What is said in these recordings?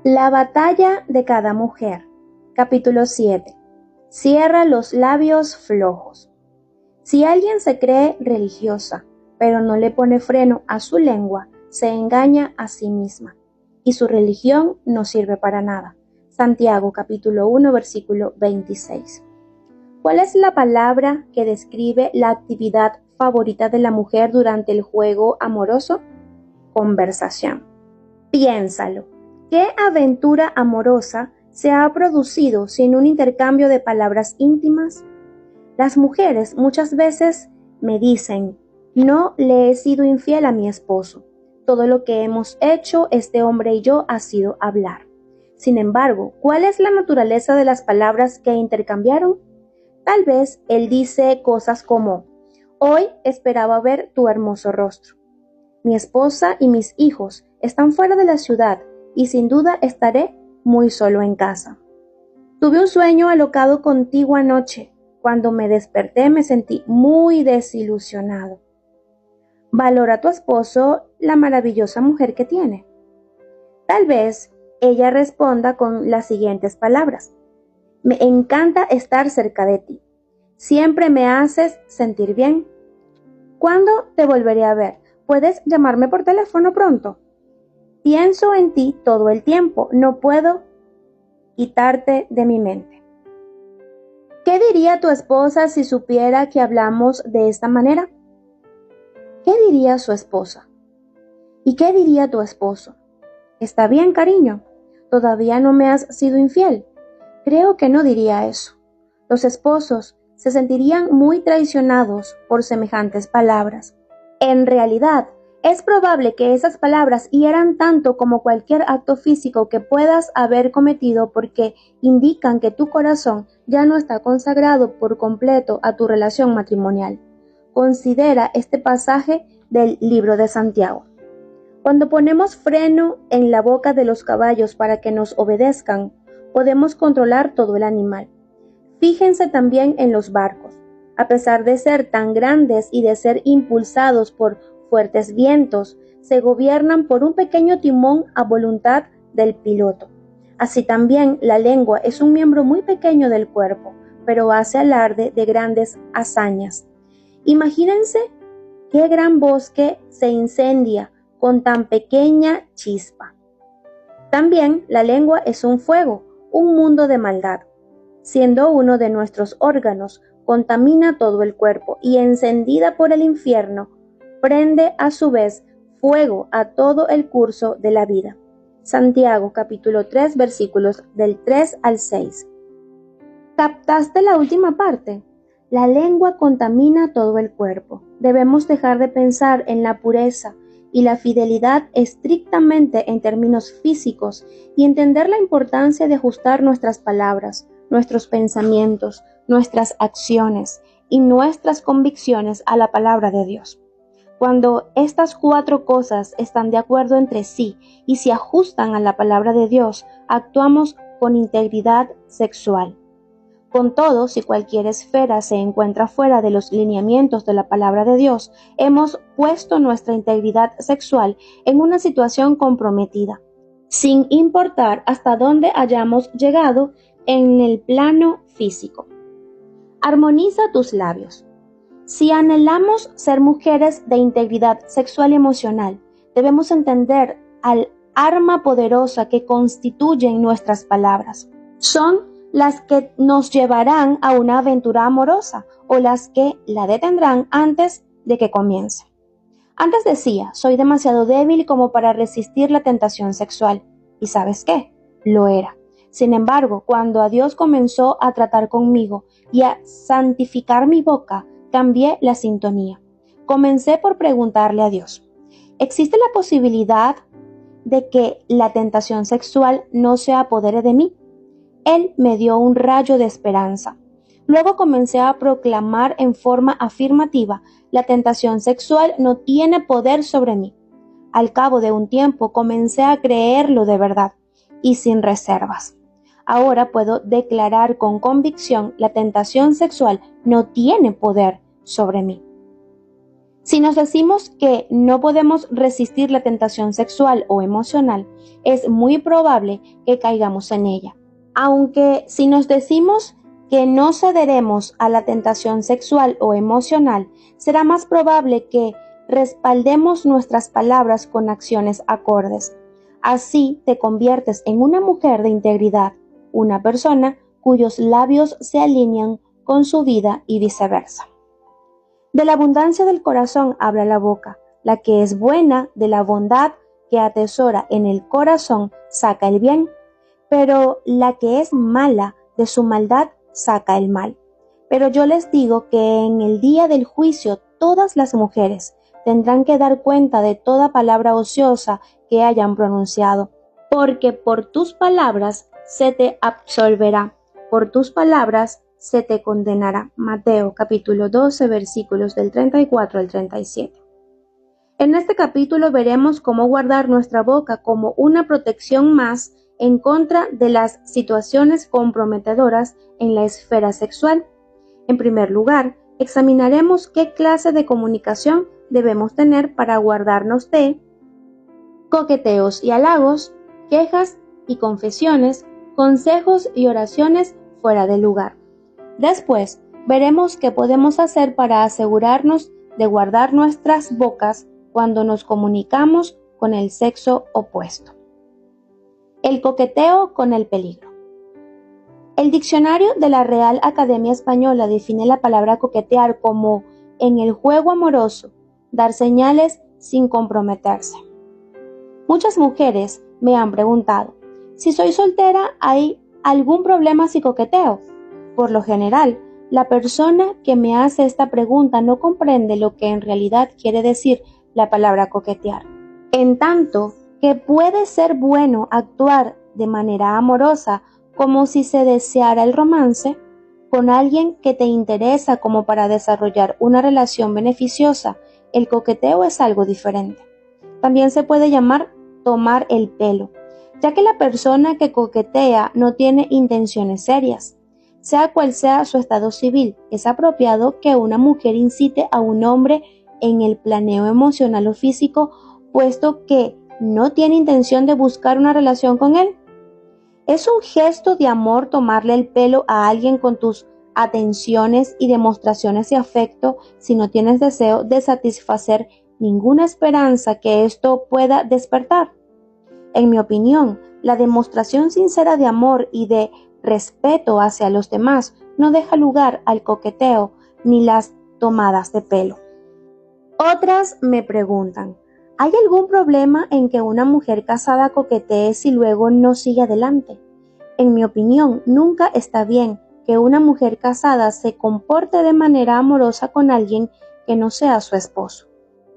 La batalla de cada mujer. Capítulo 7. Cierra los labios flojos. Si alguien se cree religiosa, pero no le pone freno a su lengua, se engaña a sí misma, y su religión no sirve para nada. Santiago capítulo 1, versículo 26. ¿Cuál es la palabra que describe la actividad favorita de la mujer durante el juego amoroso? Conversación. Piénsalo. ¿Qué aventura amorosa se ha producido sin un intercambio de palabras íntimas? Las mujeres muchas veces me dicen, no le he sido infiel a mi esposo. Todo lo que hemos hecho este hombre y yo ha sido hablar. Sin embargo, ¿cuál es la naturaleza de las palabras que intercambiaron? Tal vez él dice cosas como, hoy esperaba ver tu hermoso rostro. Mi esposa y mis hijos están fuera de la ciudad y sin duda estaré muy solo en casa. Tuve un sueño alocado contigo anoche. Cuando me desperté me sentí muy desilusionado. Valora a tu esposo la maravillosa mujer que tiene. Tal vez ella responda con las siguientes palabras. Me encanta estar cerca de ti. Siempre me haces sentir bien. ¿Cuándo te volveré a ver? ¿Puedes llamarme por teléfono pronto? Pienso en ti todo el tiempo. No puedo quitarte de mi mente. ¿Qué diría tu esposa si supiera que hablamos de esta manera? ¿Qué diría su esposa? ¿Y qué diría tu esposo? ¿Está bien, cariño? ¿Todavía no me has sido infiel? Creo que no diría eso. Los esposos se sentirían muy traicionados por semejantes palabras. En realidad, es probable que esas palabras hieran tanto como cualquier acto físico que puedas haber cometido porque indican que tu corazón ya no está consagrado por completo a tu relación matrimonial. Considera este pasaje del libro de Santiago. Cuando ponemos freno en la boca de los caballos para que nos obedezcan, podemos controlar todo el animal. Fíjense también en los barcos. A pesar de ser tan grandes y de ser impulsados por fuertes vientos, se gobiernan por un pequeño timón a voluntad del piloto. Así también la lengua es un miembro muy pequeño del cuerpo, pero hace alarde de grandes hazañas. Imagínense qué gran bosque se incendia con tan pequeña chispa. También la lengua es un fuego, un mundo de maldad. Siendo uno de nuestros órganos, contamina todo el cuerpo y encendida por el infierno, prende a su vez fuego a todo el curso de la vida. Santiago capítulo 3 versículos del 3 al 6. ¿Captaste la última parte? La lengua contamina todo el cuerpo. Debemos dejar de pensar en la pureza y la fidelidad estrictamente en términos físicos y entender la importancia de ajustar nuestras palabras, nuestros pensamientos, nuestras acciones y nuestras convicciones a la palabra de Dios. Cuando estas cuatro cosas están de acuerdo entre sí y se ajustan a la palabra de Dios, actuamos con integridad sexual. Con todo, si cualquier esfera se encuentra fuera de los lineamientos de la palabra de Dios, hemos puesto nuestra integridad sexual en una situación comprometida, sin importar hasta dónde hayamos llegado en el plano físico. Armoniza tus labios. Si anhelamos ser mujeres de integridad sexual y emocional, debemos entender al arma poderosa que constituyen nuestras palabras. Son las que nos llevarán a una aventura amorosa o las que la detendrán antes de que comience. Antes decía, soy demasiado débil como para resistir la tentación sexual. ¿Y sabes qué? Lo era. Sin embargo, cuando a Dios comenzó a tratar conmigo y a santificar mi boca, cambié la sintonía. Comencé por preguntarle a Dios, ¿existe la posibilidad de que la tentación sexual no se apodere de mí? Él me dio un rayo de esperanza. Luego comencé a proclamar en forma afirmativa, la tentación sexual no tiene poder sobre mí. Al cabo de un tiempo comencé a creerlo de verdad y sin reservas. Ahora puedo declarar con convicción, la tentación sexual no tiene poder sobre mí. Si nos decimos que no podemos resistir la tentación sexual o emocional, es muy probable que caigamos en ella. Aunque si nos decimos que no cederemos a la tentación sexual o emocional, será más probable que respaldemos nuestras palabras con acciones acordes. Así te conviertes en una mujer de integridad, una persona cuyos labios se alinean con su vida y viceversa. De la abundancia del corazón habla la boca. La que es buena de la bondad que atesora en el corazón saca el bien, pero la que es mala de su maldad saca el mal. Pero yo les digo que en el día del juicio todas las mujeres tendrán que dar cuenta de toda palabra ociosa que hayan pronunciado, porque por tus palabras se te absolverá, por tus palabras se te condenará. Mateo capítulo 12 versículos del 34 al 37. En este capítulo veremos cómo guardar nuestra boca como una protección más en contra de las situaciones comprometedoras en la esfera sexual. En primer lugar, examinaremos qué clase de comunicación debemos tener para guardarnos de coqueteos y halagos, quejas y confesiones, consejos y oraciones fuera de lugar. Después, veremos qué podemos hacer para asegurarnos de guardar nuestras bocas cuando nos comunicamos con el sexo opuesto. El coqueteo con el peligro. El diccionario de la Real Academia Española define la palabra coquetear como en el juego amoroso, dar señales sin comprometerse. Muchas mujeres me han preguntado, si soy soltera, ¿hay algún problema si coqueteo? Por lo general, la persona que me hace esta pregunta no comprende lo que en realidad quiere decir la palabra coquetear. En tanto que puede ser bueno actuar de manera amorosa como si se deseara el romance, con alguien que te interesa como para desarrollar una relación beneficiosa, el coqueteo es algo diferente. También se puede llamar tomar el pelo, ya que la persona que coquetea no tiene intenciones serias. Sea cual sea su estado civil, es apropiado que una mujer incite a un hombre en el planeo emocional o físico, puesto que no tiene intención de buscar una relación con él. Es un gesto de amor tomarle el pelo a alguien con tus atenciones y demostraciones de afecto si no tienes deseo de satisfacer ninguna esperanza que esto pueda despertar. En mi opinión, la demostración sincera de amor y de respeto hacia los demás no deja lugar al coqueteo ni las tomadas de pelo. Otras me preguntan, ¿hay algún problema en que una mujer casada coquetee si luego no sigue adelante? En mi opinión, nunca está bien que una mujer casada se comporte de manera amorosa con alguien que no sea su esposo.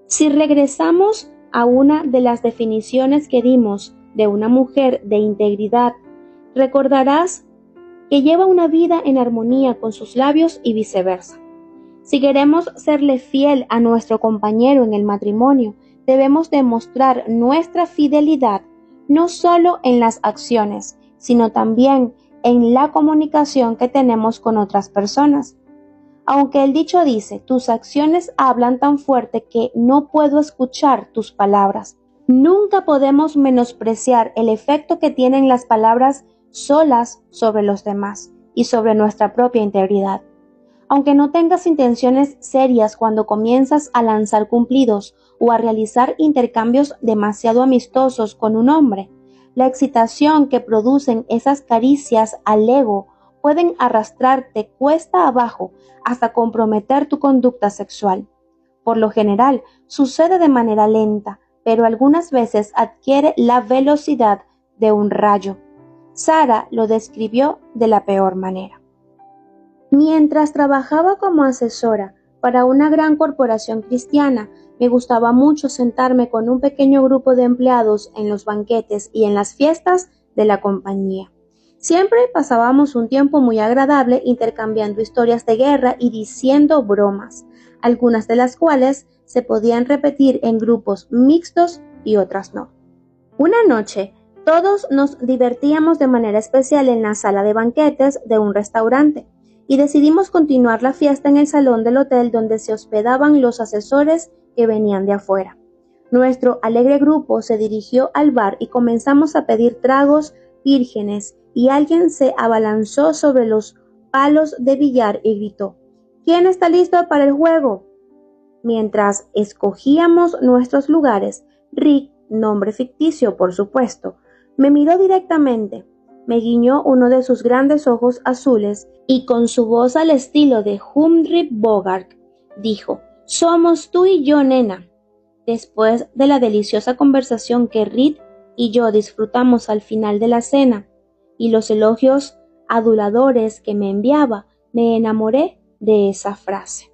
Si regresamos a una de las definiciones que dimos de una mujer de integridad, recordarás que lleva una vida en armonía con sus labios y viceversa. Si queremos serle fiel a nuestro compañero en el matrimonio, debemos demostrar nuestra fidelidad no solo en las acciones, sino también en la comunicación que tenemos con otras personas. Aunque el dicho dice, tus acciones hablan tan fuerte que no puedo escuchar tus palabras. Nunca podemos menospreciar el efecto que tienen las palabras solas sobre los demás y sobre nuestra propia integridad. Aunque no tengas intenciones serias cuando comienzas a lanzar cumplidos o a realizar intercambios demasiado amistosos con un hombre, la excitación que producen esas caricias al ego pueden arrastrarte cuesta abajo hasta comprometer tu conducta sexual. Por lo general, sucede de manera lenta, pero algunas veces adquiere la velocidad de un rayo. Sara lo describió de la peor manera. Mientras trabajaba como asesora para una gran corporación cristiana, me gustaba mucho sentarme con un pequeño grupo de empleados en los banquetes y en las fiestas de la compañía. Siempre pasábamos un tiempo muy agradable intercambiando historias de guerra y diciendo bromas, algunas de las cuales se podían repetir en grupos mixtos y otras no. Una noche, todos nos divertíamos de manera especial en la sala de banquetes de un restaurante y decidimos continuar la fiesta en el salón del hotel donde se hospedaban los asesores que venían de afuera. Nuestro alegre grupo se dirigió al bar y comenzamos a pedir tragos vírgenes y alguien se abalanzó sobre los palos de billar y gritó: ¿Quién está listo para el juego? Mientras escogíamos nuestros lugares, Rick, nombre ficticio por supuesto, me miró directamente, me guiñó uno de sus grandes ojos azules y con su voz al estilo de Humphrey Bogart, dijo: «Somos tú y yo, nena». Después de la deliciosa conversación que Rick y yo disfrutamos al final de la cena y los elogios aduladores que me enviaba, me enamoré de esa frase.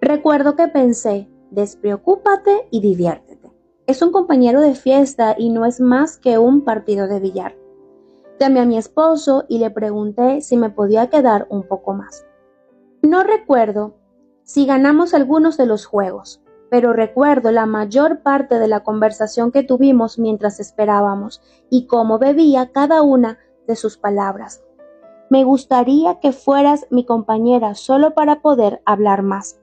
Recuerdo que pensé: despreocúpate y diviértete. Es un compañero de fiesta y no es más que un partido de billar. Llamé a mi esposo y le pregunté si me podía quedar un poco más. No recuerdo si ganamos algunos de los juegos, pero recuerdo la mayor parte de la conversación que tuvimos mientras esperábamos y cómo bebía cada una de sus palabras. Me gustaría que fueras mi compañera solo para poder hablar más.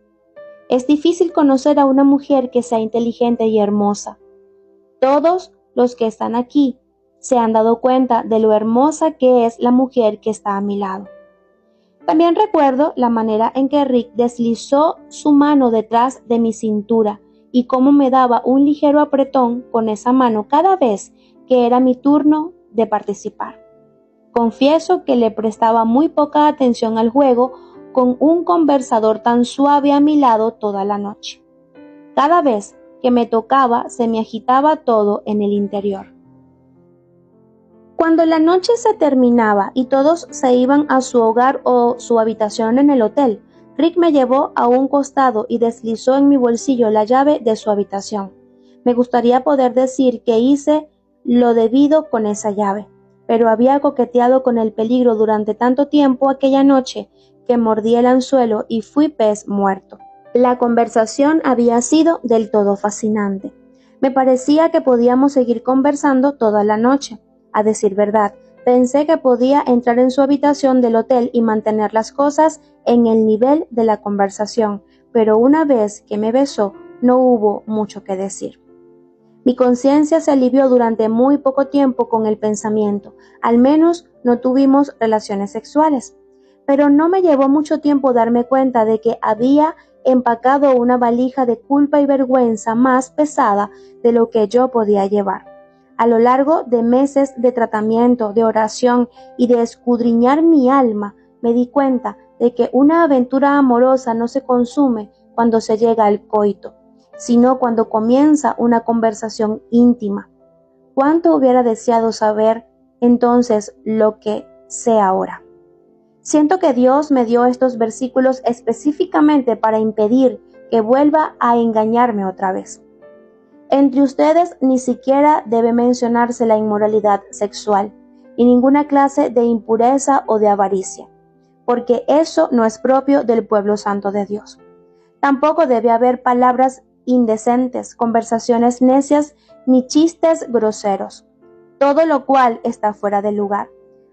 Es difícil conocer a una mujer que sea inteligente y hermosa. Todos los que están aquí se han dado cuenta de lo hermosa que es la mujer que está a mi lado. También recuerdo la manera en que Rick deslizó su mano detrás de mi cintura y cómo me daba un ligero apretón con esa mano cada vez que era mi turno de participar. Confieso que le prestaba muy poca atención al juego con un conversador tan suave a mi lado toda la noche. Cada vez que me tocaba se me agitaba todo en el interior. Cuando la noche se terminaba y todos se iban a su hogar o su habitación en el hotel, Rick me llevó a un costado y deslizó en mi bolsillo la llave de su habitación. Me gustaría poder decir que hice lo debido con esa llave, pero había coqueteado con el peligro durante tanto tiempo aquella noche que mordí el anzuelo y fui pez muerto. La conversación había sido del todo fascinante. Me parecía que podíamos seguir conversando toda la noche. A decir verdad, pensé que podía entrar en su habitación del hotel y mantener las cosas en el nivel de la conversación, pero una vez que me besó, no hubo mucho que decir. Mi conciencia se alivió durante muy poco tiempo con el pensamiento, al menos no tuvimos relaciones sexuales, pero no me llevó mucho tiempo darme cuenta de que había empacado una valija de culpa y vergüenza más pesada de lo que yo podía llevar. A lo largo de meses de tratamiento, de oración y de escudriñar mi alma, me di cuenta de que una aventura amorosa no se consume cuando se llega al coito, sino cuando comienza una conversación íntima. ¿Cuánto hubiera deseado saber entonces lo que sé ahora? Siento que Dios me dio estos versículos específicamente para impedir que vuelva a engañarme otra vez. Entre ustedes ni siquiera debe mencionarse la inmoralidad sexual y ninguna clase de impureza o de avaricia, porque eso no es propio del pueblo santo de Dios. Tampoco debe haber palabras indecentes, conversaciones necias ni chistes groseros, todo lo cual está fuera de lugar.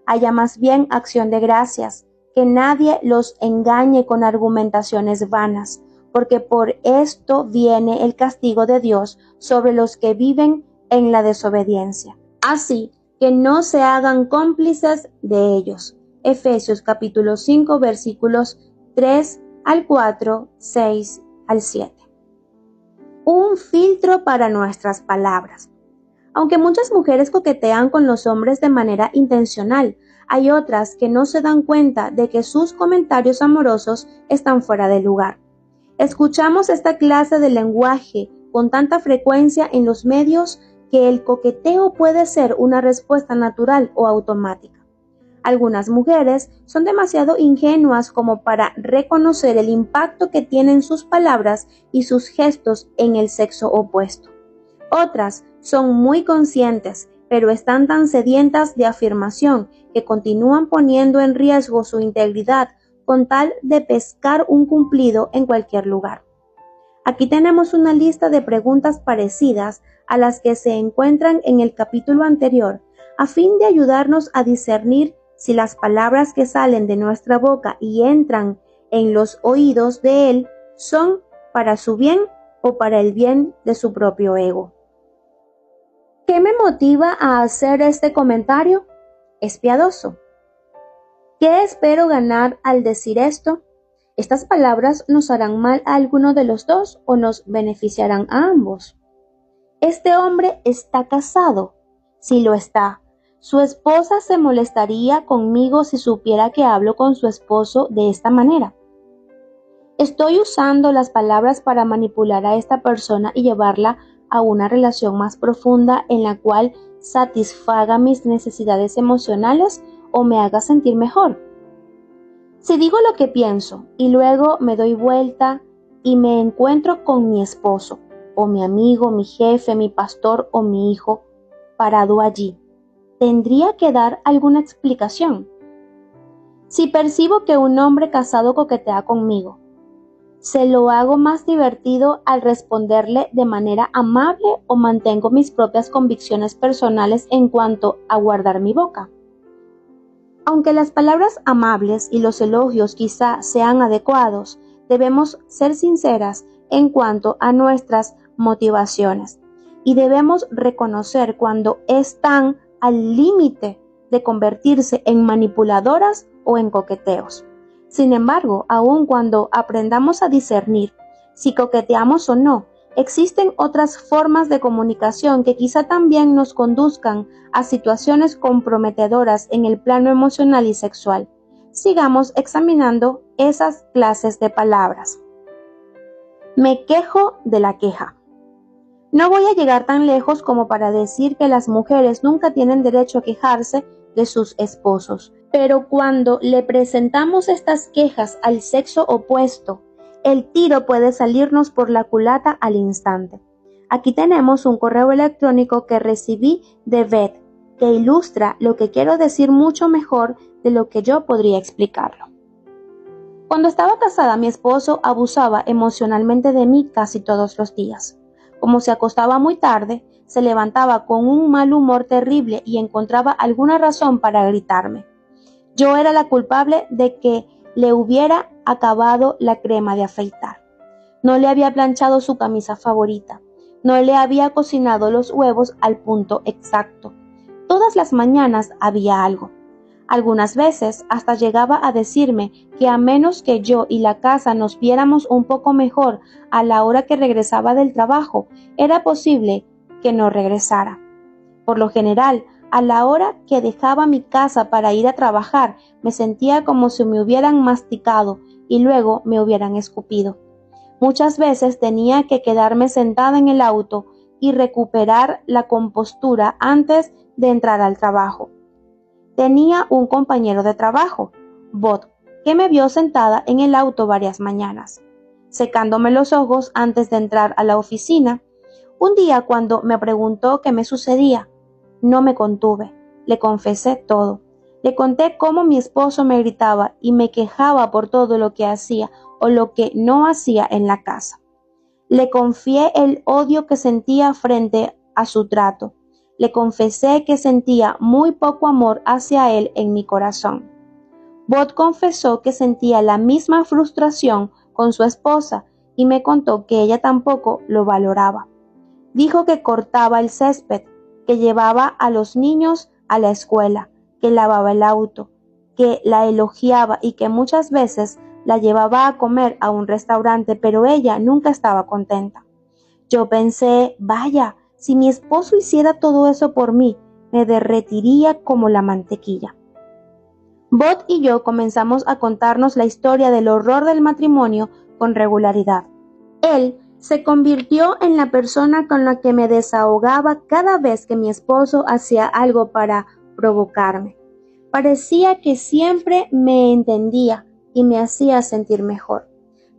Haya más bien acción de gracias, que nadie los engañe con argumentaciones vanas, porque por esto viene el castigo de Dios sobre los que viven en la desobediencia. Así que no se hagan cómplices de ellos. Efesios capítulo 5 versículos 3 al 4, 6 al 7. Un filtro para nuestras palabras. Aunque muchas mujeres coquetean con los hombres de manera intencional, hay otras que no se dan cuenta de que sus comentarios amorosos están fuera de lugar. Escuchamos esta clase de lenguaje con tanta frecuencia en los medios que el coqueteo puede ser una respuesta natural o automática. Algunas mujeres son demasiado ingenuas como para reconocer el impacto que tienen sus palabras y sus gestos en el sexo opuesto. Otras son muy conscientes, pero están tan sedientas de afirmación que continúan poniendo en riesgo su integridad con tal de pescar un cumplido en cualquier lugar. Aquí tenemos una lista de preguntas parecidas a las que se encuentran en el capítulo anterior, a fin de ayudarnos a discernir si las palabras que salen de nuestra boca y entran en los oídos de él son para su bien o para el bien de su propio ego. ¿Qué me motiva a hacer este comentario? Es piadoso. ¿Qué espero ganar al decir esto? ¿Estas palabras nos harán mal a alguno de los dos o nos beneficiarán a ambos? ¿Este hombre está casado? Si lo está, ¿su esposa se molestaría conmigo si supiera que hablo con su esposo de esta manera? ¿Estoy usando las palabras para manipular a esta persona y llevarla a una relación más profunda en la cual satisfaga mis necesidades emocionales o me haga sentir mejor? Si digo lo que pienso y luego me doy vuelta y me encuentro con mi esposo, o mi amigo, mi jefe, mi pastor o mi hijo parado allí, ¿tendría que dar alguna explicación? Si percibo que un hombre casado coquetea conmigo, ¿se lo hago más divertido al responderle de manera amable o mantengo mis propias convicciones personales en cuanto a guardar mi boca? Aunque las palabras amables y los elogios quizá sean adecuados, debemos ser sinceras en cuanto a nuestras motivaciones y debemos reconocer cuando están al límite de convertirse en manipuladoras o en coqueteos. Sin embargo, aun cuando aprendamos a discernir si coqueteamos o no, existen otras formas de comunicación que quizá también nos conduzcan a situaciones comprometedoras en el plano emocional y sexual. Sigamos examinando esas clases de palabras. Me quejo de la queja. No voy a llegar tan lejos como para decir que las mujeres nunca tienen derecho a quejarse de sus esposos, pero cuando le presentamos estas quejas al sexo opuesto, el tiro puede salirnos por la culata al instante. Aquí tenemos un correo electrónico que recibí de Beth, que ilustra lo que quiero decir mucho mejor de lo que yo podría explicarlo. Cuando estaba casada, mi esposo abusaba emocionalmente de mí casi todos los días. Como se acostaba muy tarde, se levantaba con un mal humor terrible y encontraba alguna razón para gritarme. Yo era la culpable de que le hubiera acabado la crema de afeitar. No le había planchado su camisa favorita. No le había cocinado los huevos al punto exacto. Todas las mañanas había algo. Algunas veces hasta llegaba a decirme que a menos que yo y la casa nos viéramos un poco mejor a la hora que regresaba del trabajo, era posible que no regresara. Por lo general, a la hora que dejaba mi casa para ir a trabajar, me sentía como si me hubieran masticado y luego me hubieran escupido. Muchas veces tenía que quedarme sentada en el auto y recuperar la compostura antes de entrar al trabajo. Tenía un compañero de trabajo, Bot, que me vio sentada en el auto varias mañanas, secándome los ojos antes de entrar a la oficina. Un día, cuando me preguntó qué me sucedía, no me contuve, le confesé todo. Le conté cómo mi esposo me gritaba y me quejaba por todo lo que hacía o lo que no hacía en la casa. Le confié el odio que sentía frente a su trato. Le confesé que sentía muy poco amor hacia él en mi corazón. Bot confesó que sentía la misma frustración con su esposa y me contó que ella tampoco lo valoraba. Dijo que cortaba el césped, que llevaba a los niños a la escuela, que lavaba el auto, que la elogiaba y que muchas veces la llevaba a comer a un restaurante, pero ella nunca estaba contenta. Yo pensé, vaya, si mi esposo hiciera todo eso por mí, me derretiría como la mantequilla. Bot y yo comenzamos a contarnos la historia del horror del matrimonio con regularidad. Él se convirtió en la persona con la que me desahogaba cada vez que mi esposo hacía algo para provocarme. Parecía que siempre me entendía y me hacía sentir mejor.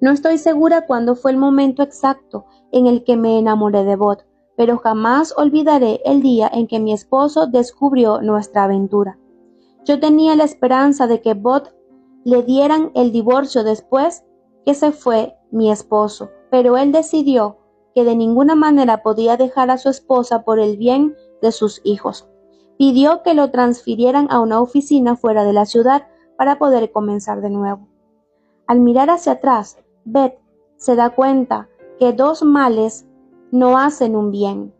No estoy segura cuándo fue el momento exacto en el que me enamoré de Bot, pero jamás olvidaré el día en que mi esposo descubrió nuestra aventura. Yo tenía la esperanza de que Bot le dieran el divorcio después que se fue mi esposo, pero él decidió que de ninguna manera podía dejar a su esposa por el bien de sus hijos. Pidió que lo transfirieran a una oficina fuera de la ciudad para poder comenzar de nuevo. Al mirar hacia atrás, Beth se da cuenta que dos males no hacen un bien.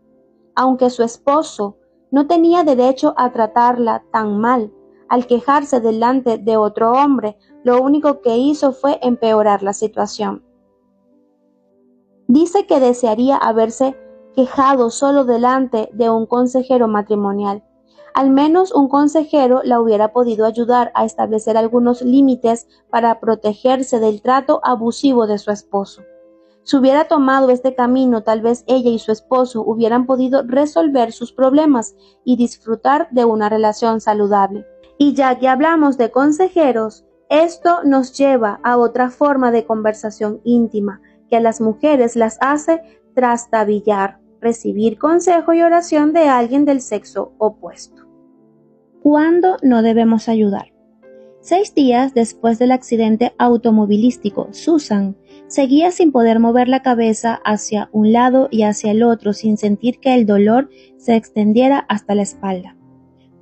Aunque su esposo no tenía derecho a tratarla tan mal, al quejarse delante de otro hombre, lo único que hizo fue empeorar la situación. Dice que desearía haberse quejado solo delante de un consejero matrimonial. Al menos un consejero la hubiera podido ayudar a establecer algunos límites para protegerse del trato abusivo de su esposo. Si hubiera tomado este camino, tal vez ella y su esposo hubieran podido resolver sus problemas y disfrutar de una relación saludable. Y ya que hablamos de consejeros, esto nos lleva a otra forma de conversación íntima que a las mujeres las hace trastabillar, recibir consejo y oración de alguien del sexo opuesto. ¿Cuándo no debemos ayudar? 6 días después del accidente automovilístico, Susan seguía sin poder mover la cabeza hacia un lado y hacia el otro sin sentir que el dolor se extendiera hasta la espalda.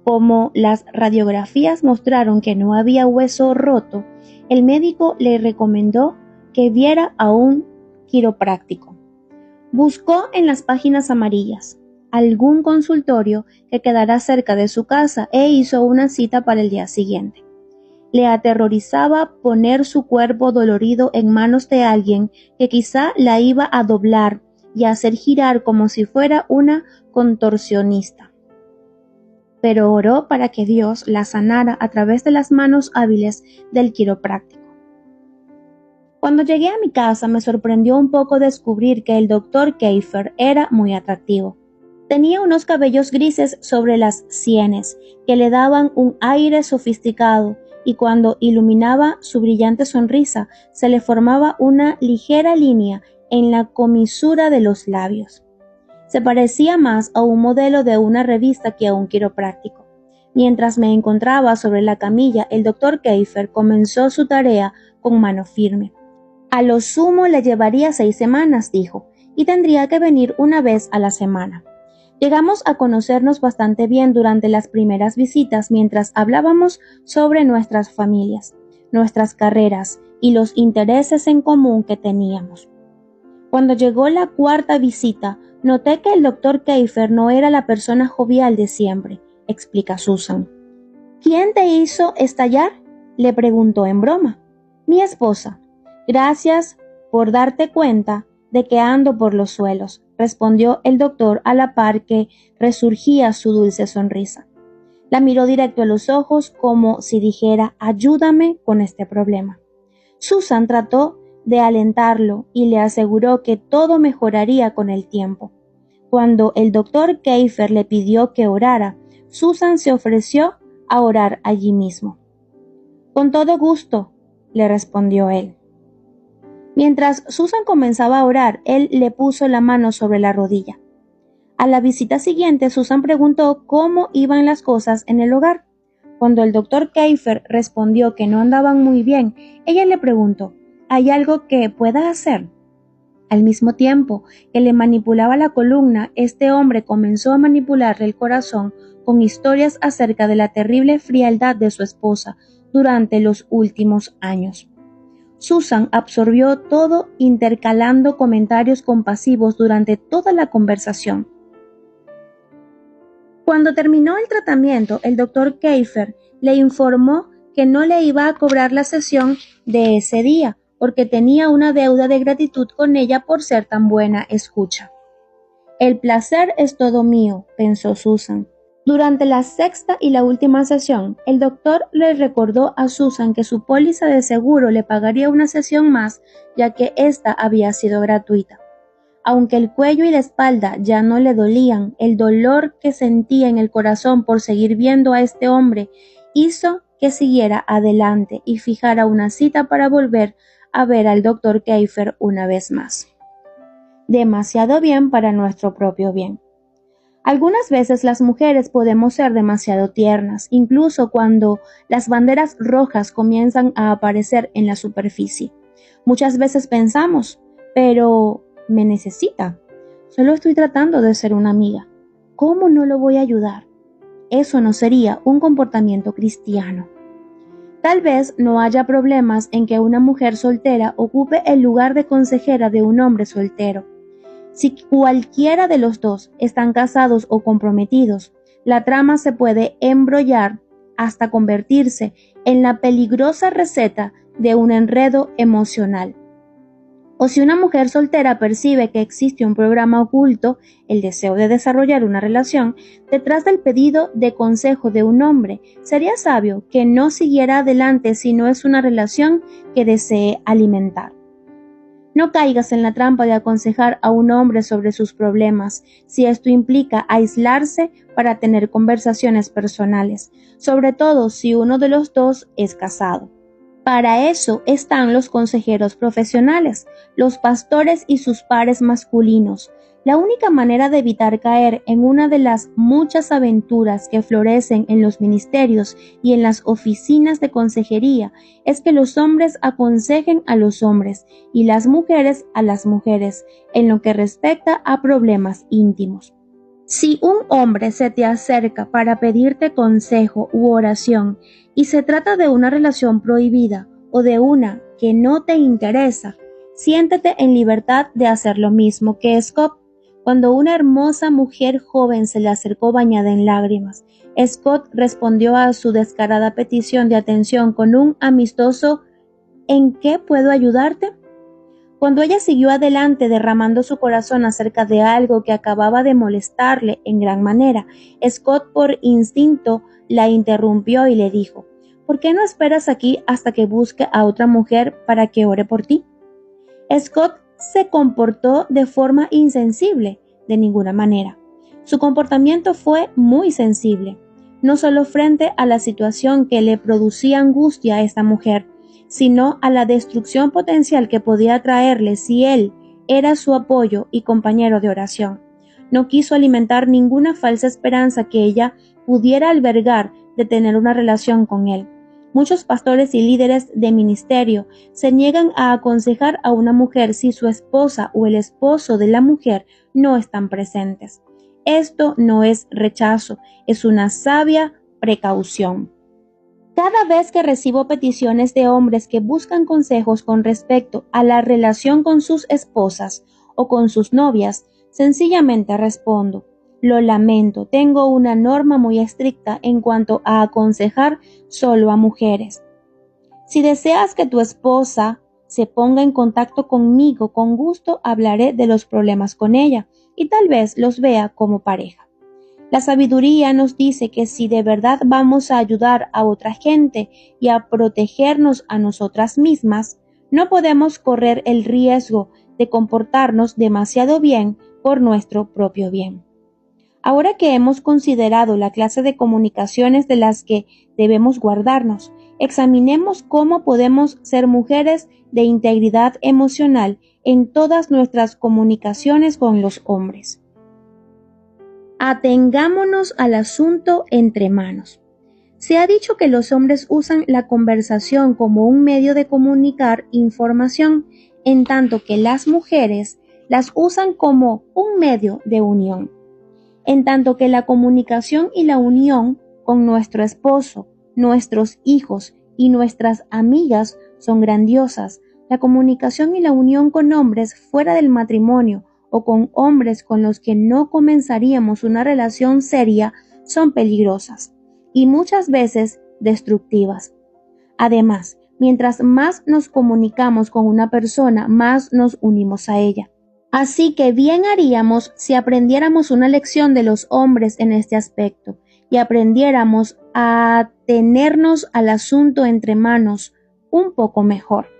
Como las radiografías mostraron que no había hueso roto, el médico le recomendó que viera a un quiropráctico. Buscó en las páginas amarillas algún consultorio que quedara cerca de su casa e hizo una cita para el día siguiente. Le aterrorizaba poner su cuerpo dolorido en manos de alguien que quizá la iba a doblar y a hacer girar como si fuera una contorsionista. Pero oró para que Dios la sanara a través de las manos hábiles del quiropráctico. Cuando llegué a mi casa me sorprendió un poco descubrir que el Dr. Kiefer era muy atractivo. Tenía unos cabellos grises sobre las sienes que le daban un aire sofisticado y cuando iluminaba su brillante sonrisa se le formaba una ligera línea en la comisura de los labios. Se parecía más a un modelo de una revista que a un quiropráctico. Mientras me encontraba sobre la camilla, el Dr. Kiefer comenzó su tarea con mano firme. A lo sumo le llevaría 6 semanas, dijo, y tendría que venir una vez a la semana. Llegamos a conocernos bastante bien durante las primeras visitas mientras hablábamos sobre nuestras familias, nuestras carreras y los intereses en común que teníamos. Cuando llegó la 4ª visita, noté que el Dr. Kiefer no era la persona jovial de siempre, explica Susan. ¿Quién te hizo estallar?, le preguntó en broma. Mi esposa. Gracias por darte cuenta de que ando por los suelos, respondió el doctor a la par que resurgía su dulce sonrisa. La miró directo a los ojos como si dijera, ayúdame con este problema. Susan trató de alentarlo y le aseguró que todo mejoraría con el tiempo. Cuando el doctor Kiefer le pidió que orara, Susan se ofreció a orar allí mismo. Con todo gusto, le respondió él. Mientras Susan comenzaba a orar, él le puso la mano sobre la rodilla. A la visita siguiente, Susan preguntó cómo iban las cosas en el hogar. Cuando el doctor Kiefer respondió que no andaban muy bien, ella le preguntó, ¿hay algo que pueda hacer? Al mismo tiempo que le manipulaba la columna, este hombre comenzó a manipularle el corazón con historias acerca de la terrible frialdad de su esposa durante los últimos años. Susan absorbió todo intercalando comentarios compasivos durante toda la conversación. Cuando terminó el tratamiento, el doctor Kiefer le informó que no le iba a cobrar la sesión de ese día, porque tenía una deuda de gratitud con ella por ser tan buena escucha. El placer es todo mío, pensó Susan. Durante la 6ª y la última sesión, el doctor le recordó a Susan que su póliza de seguro le pagaría una sesión más, ya que ésta había sido gratuita. Aunque el cuello y la espalda ya no le dolían, el dolor que sentía en el corazón por seguir viendo a este hombre hizo que siguiera adelante y fijara una cita para volver a ver al doctor Kiefer una vez más. Demasiado bien para nuestro propio bien. Algunas veces las mujeres podemos ser demasiado tiernas, incluso cuando las banderas rojas comienzan a aparecer en la superficie. Muchas veces pensamos, pero me necesita. Solo estoy tratando de ser una amiga. ¿Cómo no lo voy a ayudar? Eso no sería un comportamiento cristiano. Tal vez no haya problemas en que una mujer soltera ocupe el lugar de consejera de un hombre soltero. Si cualquiera de los dos están casados o comprometidos, la trama se puede embrollar hasta convertirse en la peligrosa receta de un enredo emocional. O si una mujer soltera percibe que existe un programa oculto, el deseo de desarrollar una relación, detrás del pedido de consejo de un hombre, sería sabio que no siguiera adelante si no es una relación que desee alimentar. No caigas en la trampa de aconsejar a un hombre sobre sus problemas, si esto implica aislarse para tener conversaciones personales, sobre todo si uno de los dos es casado. Para eso están los consejeros profesionales, los pastores y sus pares masculinos. La única manera de evitar caer en una de las muchas aventuras que florecen en los ministerios y en las oficinas de consejería es que los hombres aconsejen a los hombres y las mujeres a las mujeres en lo que respecta a problemas íntimos. Si un hombre se te acerca para pedirte consejo u oración y se trata de una relación prohibida o de una que no te interesa, siéntete en libertad de hacer lo mismo que Scott. Cuando una hermosa mujer joven se le acercó bañada en lágrimas, Scott respondió a su descarada petición de atención con un amistoso ¿en qué puedo ayudarte? Cuando ella siguió adelante derramando su corazón acerca de algo que acababa de molestarle en gran manera, Scott por instinto la interrumpió y le dijo, ¿por qué no esperas aquí hasta que busque a otra mujer para que ore por ti? Scott se comportó de forma insensible, de ninguna manera. Su comportamiento fue muy sensible, no solo frente a la situación que le producía angustia a esta mujer, sino a la destrucción potencial que podía traerle si él era su apoyo y compañero de oración. No quiso alimentar ninguna falsa esperanza que ella pudiera albergar de tener una relación con él. Muchos pastores y líderes de ministerio se niegan a aconsejar a una mujer si su esposa o el esposo de la mujer no están presentes. Esto no es rechazo, es una sabia precaución. Cada vez que recibo peticiones de hombres que buscan consejos con respecto a la relación con sus esposas o con sus novias, sencillamente respondo, lo lamento, tengo una norma muy estricta en cuanto a aconsejar solo a mujeres. Si deseas que tu esposa se ponga en contacto conmigo, con gusto hablaré de los problemas con ella y tal vez los vea como pareja. La sabiduría nos dice que si de verdad vamos a ayudar a otra gente y a protegernos a nosotras mismas, no podemos correr el riesgo de comportarnos demasiado bien por nuestro propio bien. Ahora que hemos considerado la clase de comunicaciones de las que debemos guardarnos, examinemos cómo podemos ser mujeres de integridad emocional en todas nuestras comunicaciones con los hombres. Atengámonos al asunto entre manos. Se ha dicho que los hombres usan la conversación como un medio de comunicar información, en tanto que las mujeres las usan como un medio de unión. En tanto que la comunicación y la unión con nuestro esposo, nuestros hijos y nuestras amigas son grandiosas, la comunicación y la unión con hombres fuera del matrimonio o con hombres con los que no comenzaríamos una relación seria son peligrosas y muchas veces destructivas. Además, mientras más nos comunicamos con una persona, más nos unimos a ella. Así que bien haríamos si aprendiéramos una lección de los hombres en este aspecto y aprendiéramos a tenernos al asunto entre manos un poco mejor.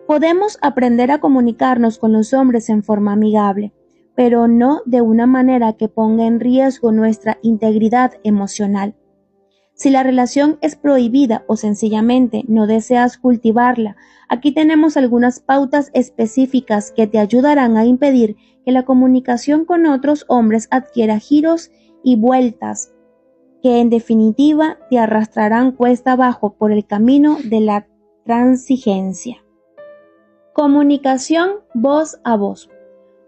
Podemos aprender a comunicarnos con los hombres en forma amigable, pero no de una manera que ponga en riesgo nuestra integridad emocional. Si la relación es prohibida o sencillamente no deseas cultivarla, aquí tenemos algunas pautas específicas que te ayudarán a impedir que la comunicación con otros hombres adquiera giros y vueltas que en definitiva te arrastrarán cuesta abajo por el camino de la transigencia. Comunicación voz a voz.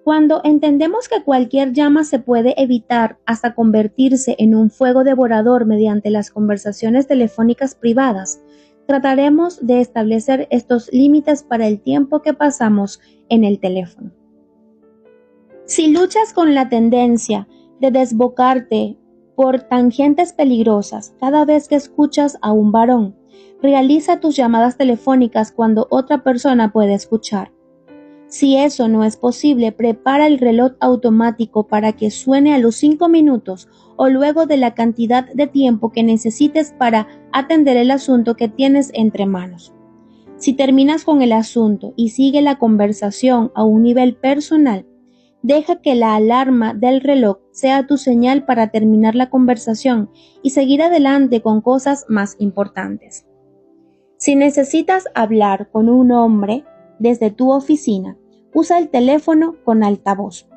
Cuando entendemos que cualquier llama se puede evitar hasta convertirse en un fuego devorador mediante las conversaciones telefónicas privadas, trataremos de establecer estos límites para el tiempo que pasamos en el teléfono. Si luchas con la tendencia de desbocarte por tangentes peligrosas cada vez que escuchas a un varón, realiza tus llamadas telefónicas cuando otra persona puede escuchar. Si eso no es posible, prepara el reloj automático para que suene a los 5 minutos o luego de la cantidad de tiempo que necesites para atender el asunto que tienes entre manos. Si terminas con el asunto y sigue la conversación a un nivel personal, deja que la alarma del reloj sea tu señal para terminar la conversación y seguir adelante con cosas más importantes. Si necesitas hablar con un hombre desde tu oficina, usa el teléfono con altavoz.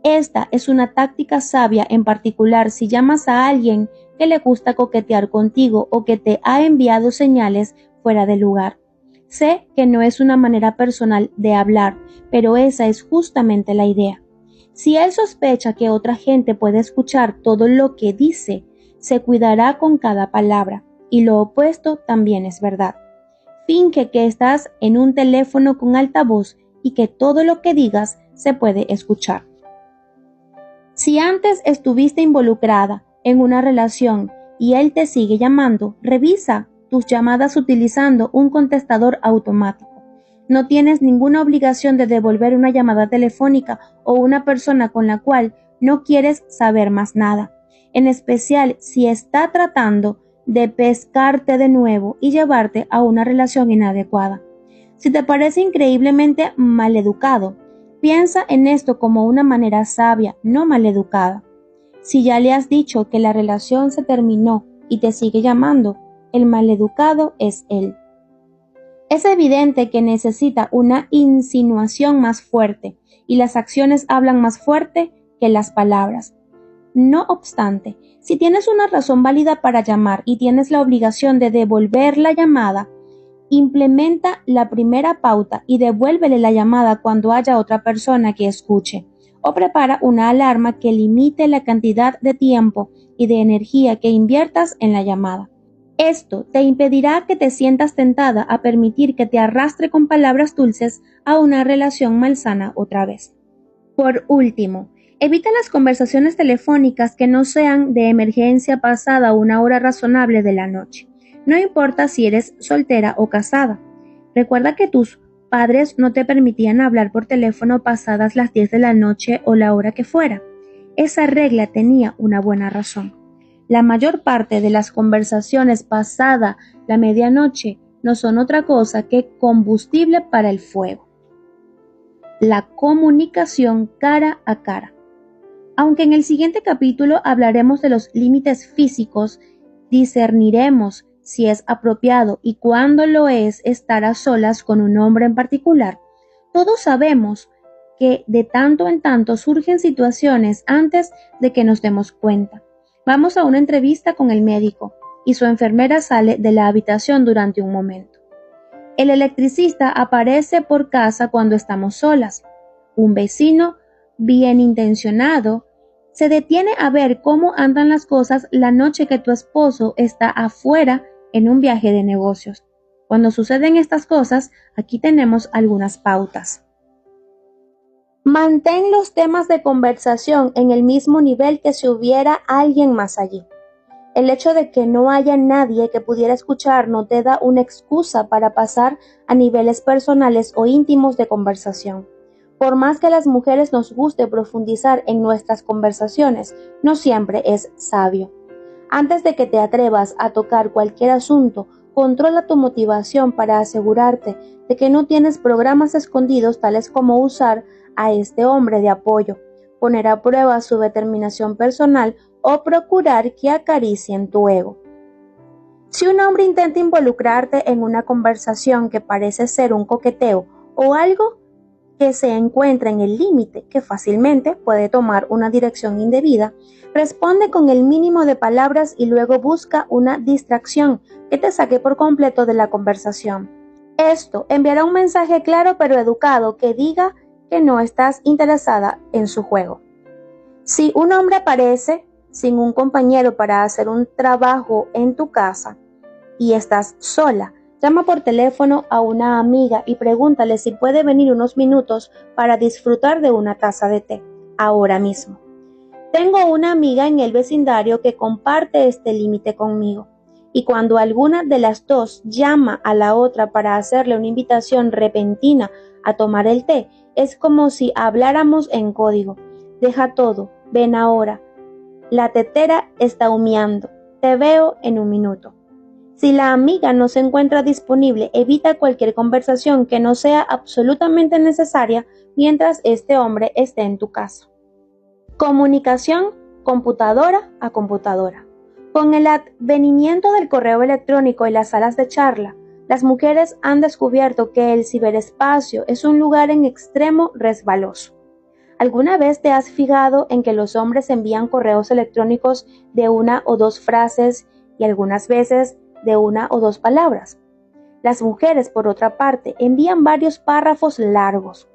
Esta es una táctica sabia, en particular si llamas a alguien que le gusta coquetear contigo o que te ha enviado señales fuera de lugar. Sé que no es una manera personal de hablar, pero esa es justamente la idea. Si él sospecha que otra gente puede escuchar todo lo que dice, se cuidará con cada palabra, y lo opuesto también es verdad. Finge que estás en un teléfono con altavoz y que todo lo que digas se puede escuchar. Si antes estuviste involucrada en una relación y él te sigue llamando, revisa tus llamadas utilizando un contestador automático. No tienes ninguna obligación de devolver una llamada telefónica o una persona con la cual no quieres saber más nada, en especial si está tratando de pescarte de nuevo y llevarte a una relación inadecuada. Si te parece increíblemente maleducado, piensa en esto como una manera sabia, no maleducada. Si ya le has dicho que la relación se terminó y te sigue llamando, el maleducado es él. Es evidente que necesita una insinuación más fuerte y las acciones hablan más fuerte que las palabras. No obstante, si tienes una razón válida para llamar y tienes la obligación de devolver la llamada, implementa la primera pauta y devuélvele la llamada cuando haya otra persona que escuche, o prepara una alarma que limite la cantidad de tiempo y de energía que inviertas en la llamada. Esto te impedirá que te sientas tentada a permitir que te arrastre con palabras dulces a una relación malsana otra vez. Por último, evita las conversaciones telefónicas que no sean de emergencia pasada una hora razonable de la noche. No importa si eres soltera o casada. Recuerda que tus padres no te permitían hablar por teléfono pasadas las 10 de la noche o la hora que fuera. Esa regla tenía una buena razón. La mayor parte de las conversaciones pasada la medianoche no son otra cosa que combustible para el fuego. La comunicación cara a cara. Aunque en el siguiente capítulo hablaremos de los límites físicos, discerniremos si es apropiado y cuándo lo es estar a solas con un hombre en particular. Todos sabemos que de tanto en tanto surgen situaciones antes de que nos demos cuenta. Vamos a una entrevista con el médico y su enfermera sale de la habitación durante un momento. El electricista aparece por casa cuando estamos solas. Un vecino bien intencionado se detiene a ver cómo andan las cosas la noche que tu esposo está afuera en un viaje de negocios. Cuando suceden estas cosas, aquí tenemos algunas pautas. Mantén los temas de conversación en el mismo nivel que si hubiera alguien más allí. El hecho de que no haya nadie que pudiera escuchar no te da una excusa para pasar a niveles personales o íntimos de conversación. Por más que a las mujeres nos guste profundizar en nuestras conversaciones, no siempre es sabio. Antes de que te atrevas a tocar cualquier asunto, controla tu motivación para asegurarte de que no tienes programas escondidos tales como usar a este hombre de apoyo, poner a prueba su determinación personal o procurar que acaricien tu ego. Si un hombre intenta involucrarte en una conversación que parece ser un coqueteo o algo que se encuentra en el límite, que fácilmente puede tomar una dirección indebida, responde con el mínimo de palabras y luego busca una distracción que te saque por completo de la conversación. Esto enviará un mensaje claro pero educado que diga que no estás interesada en su juego. Si un hombre aparece sin un compañero para hacer un trabajo en tu casa y estás sola, Llama por teléfono a una amiga y pregúntale si puede venir unos minutos para disfrutar de una taza de té, ahora mismo. Tengo una amiga en el vecindario que comparte este límite conmigo, y cuando alguna de las dos llama a la otra para hacerle una invitación repentina a tomar el té, es como si habláramos en código. Deja todo, ven ahora. La tetera está humeando. Te veo en un minuto. Si la amiga no se encuentra disponible, evita cualquier conversación que no sea absolutamente necesaria mientras este hombre esté en tu casa. Comunicación computadora a computadora. Con el advenimiento del correo electrónico y las salas de charla, las mujeres han descubierto que el ciberespacio es un lugar en extremo resbaloso. ¿Alguna vez te has fijado en que los hombres envían correos electrónicos de una o dos frases y algunas veces de una o dos palabras? Las mujeres, por otra parte, envían varios párrafos largos.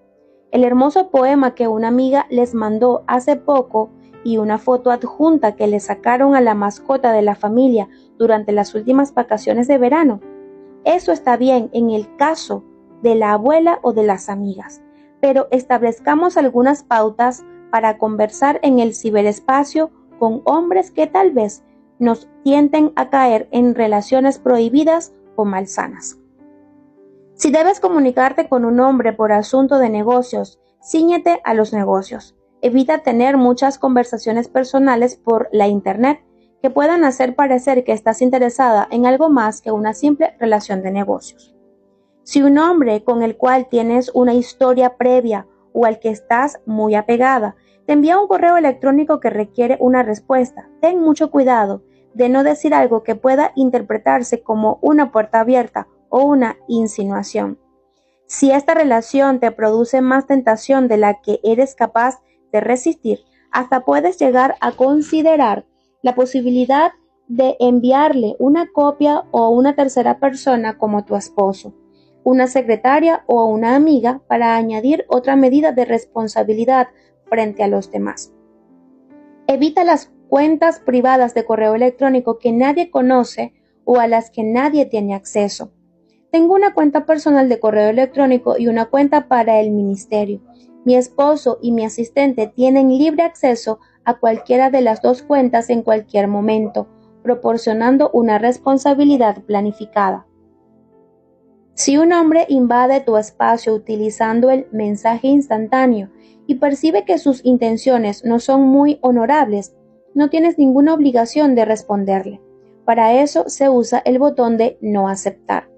El hermoso poema que una amiga les mandó hace poco y una foto adjunta que le sacaron a la mascota de la familia durante las últimas vacaciones de verano. Eso está bien en el caso de la abuela o de las amigas, pero establezcamos algunas pautas para conversar en el ciberespacio con hombres que tal vez nos tienten a caer en relaciones prohibidas o malsanas. Si debes comunicarte con un hombre por asunto de negocios, cíñete a los negocios. Evita tener muchas conversaciones personales por la internet que puedan hacer parecer que estás interesada en algo más que una simple relación de negocios. Si un hombre con el cual tienes una historia previa o al que estás muy apegada te envía un correo electrónico que requiere una respuesta, ten mucho cuidado de no decir algo que pueda interpretarse como una puerta abierta o una insinuación. Si esta relación te produce más tentación de la que eres capaz de resistir, hasta puedes llegar a considerar la posibilidad de enviarle una copia o una tercera persona como tu esposo, una secretaria o una amiga para añadir otra medida de responsabilidad frente a los demás. Evita las cuentas privadas de correo electrónico que nadie conoce o a las que nadie tiene acceso. Tengo una cuenta personal de correo electrónico y una cuenta para el ministerio. Mi esposo y mi asistente tienen libre acceso a cualquiera de las dos cuentas en cualquier momento, proporcionando una responsabilidad planificada. Si un hombre invade tu espacio utilizando el mensaje instantáneo y percibe que sus intenciones no son muy honorables, no tienes ninguna obligación de responderle. Para eso se usa el botón de no aceptar.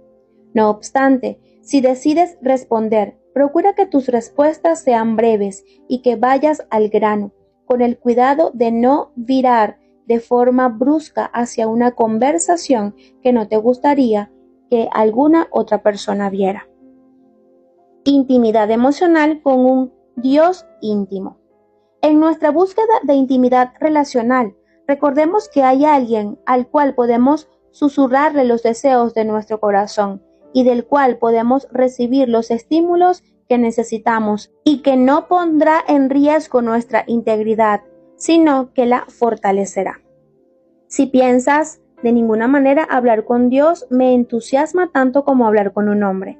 No obstante, si decides responder, procura que tus respuestas sean breves y que vayas al grano, con el cuidado de no virar de forma brusca hacia una conversación que no te gustaría que alguna otra persona viera. Intimidad emocional con un Dios íntimo. En nuestra búsqueda de intimidad relacional, recordemos que hay alguien al cual podemos susurrarle los deseos de nuestro corazón y del cual podemos recibir los estímulos que necesitamos y que no pondrá en riesgo nuestra integridad, sino que la fortalecerá. Si piensas, de ninguna manera hablar con Dios me entusiasma tanto como hablar con un hombre,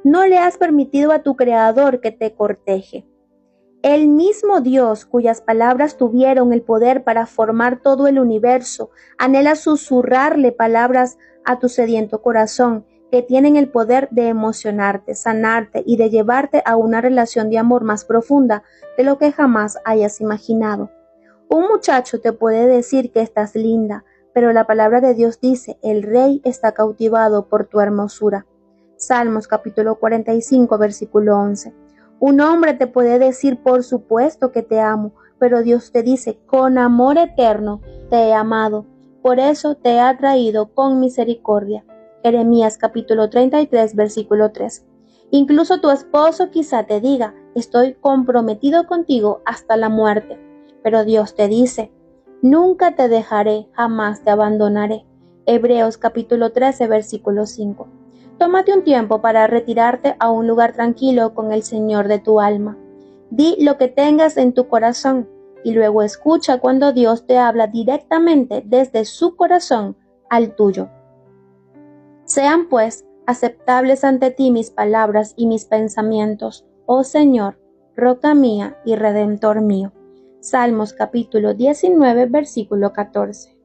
no le has permitido a tu Creador que te corteje. El mismo Dios, cuyas palabras tuvieron el poder para formar todo el universo, anhela susurrarle palabras a tu sediento corazón, que tienen el poder de emocionarte, sanarte y de llevarte a una relación de amor más profunda de lo que jamás hayas imaginado. Un muchacho te puede decir que estás linda, pero la palabra de Dios dice, el rey está cautivado por tu hermosura. Salmos capítulo 45, versículo 11. Un hombre te puede decir, por supuesto que te amo, pero Dios te dice, con amor eterno te he amado, por eso te he atraído con misericordia. Jeremías capítulo 33, versículo 3. Incluso tu esposo quizá te diga, estoy comprometido contigo hasta la muerte, pero Dios te dice, nunca te dejaré, jamás te abandonaré. Hebreos capítulo 13, versículo 5. Tómate un tiempo para retirarte a un lugar tranquilo con el Señor de tu alma. Di lo que tengas en tu corazón y luego escucha cuando Dios te habla directamente desde su corazón al tuyo. Sean pues Aceptables ante ti mis palabras y mis pensamientos, oh Señor, roca mía y redentor mío. Salmos capítulo 19, versículo 14.